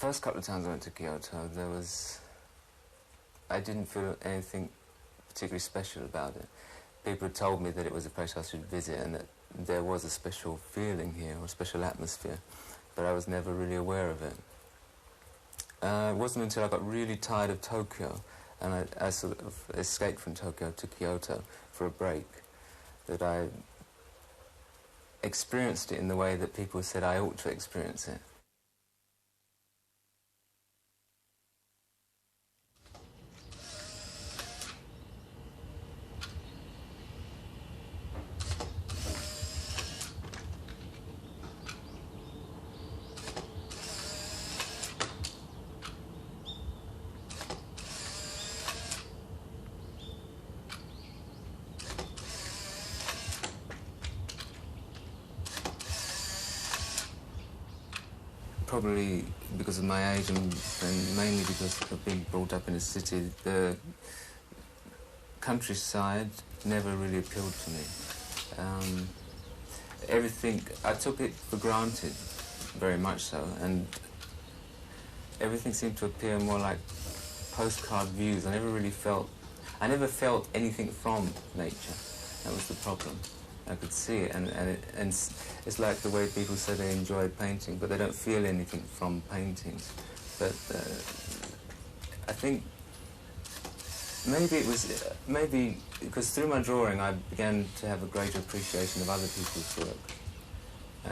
first couple of times I went to Kyoto, I didn't feel anything particularly special about it. People had told me that it was a place I should visit and that there was a special feeling here, or a special atmosphere, but I was never really aware of it. It wasn't until I got really tired of Tokyo and I sort of escaped from Tokyo to Kyoto for a break that I experienced it in the way that people said I ought to experience it. Probably because of my age and mainly because I've been brought up in a city, the countryside never really appealed to me. Everything, I took it for granted, very much so, and everything seemed to appear more like postcard views. I never felt anything from nature. That was the problem. I could see it, and it's like the way people say they enjoy painting, but they don't feel anything from paintings. But I think maybe because through my drawing I began to have a greater appreciation of other people's work,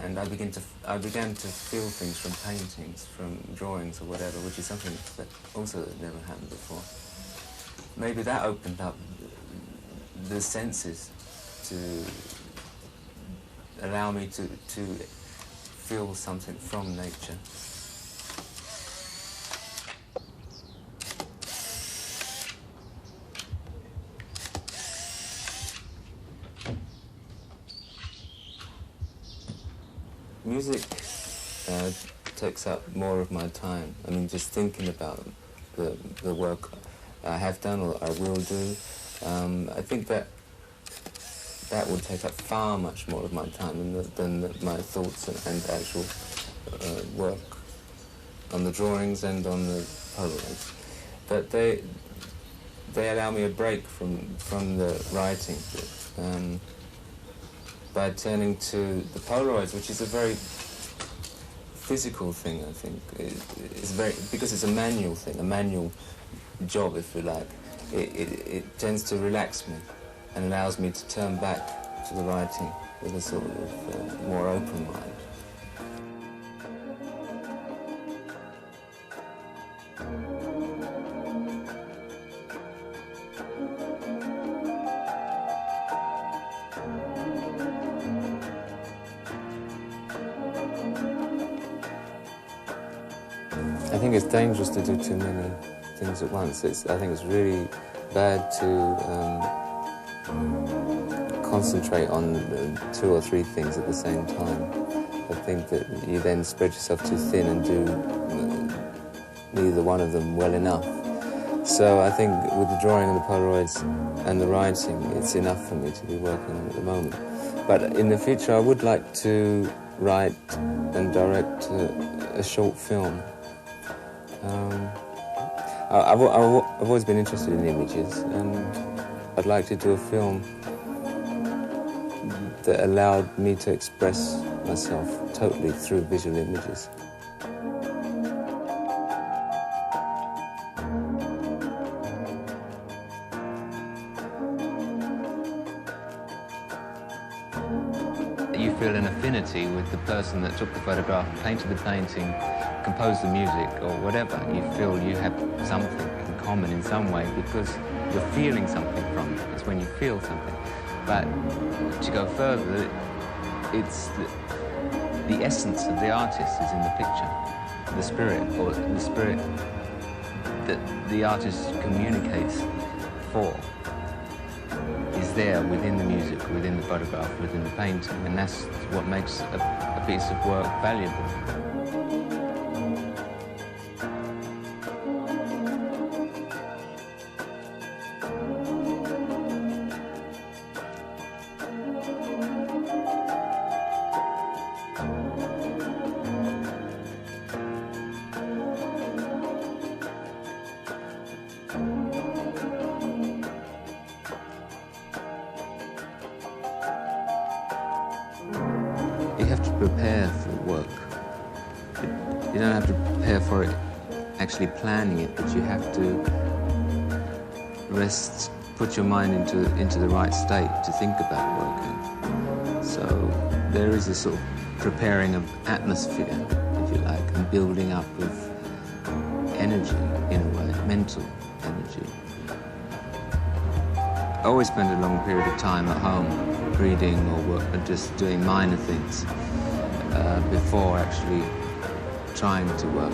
and I began to feel things from paintings, from drawings or whatever, which is something that also never happened before. Maybe that opened up the senses to allow me to feel something from nature. Music takes up more of my time. I mean, just thinking about the work I have done or I will do, I think that will take up far much more of my time than my thoughts and actual work on the drawings and on the Polaroids. But they allow me a break from the writing by turning to the Polaroids, which is a very physical thing, I think. Because it's a manual thing, a manual job, if you like. It tends to relax me and allows me to turn back to the writing with a sort of more open mind. I think it's dangerous to do too many things at once. I think it's really bad to concentrate on 2 or 3 things at the same time. I think that you then spread yourself too thin and do neither one of them well enough. So I think with the drawing and the Polaroids and the writing, it's enough for me to be working on at the moment. But in the future, I would like to write and direct a short film. I've always been interested in images, and I'd like to do a film that allowed me to express myself totally through visual images. You feel an affinity with the person that took the photograph, painted the painting, composed the music or whatever. You feel you have something in common in some way because you're feeling something from it. It's when you feel something. But to go further, it's the essence of the artist is in the picture. The spirit that the artist communicates for is there within the music, within the photograph, within the painting, and that's what makes a piece of work valuable. have to prepare for work. You don't have to prepare for it actually planning it, but you have to put your mind into the right state to think about working. So there is a sort of preparing of atmosphere, if you like, and building up of energy in a way, mental energy. I always spend a long period of time at home reading or just doing minor things before actually trying to work.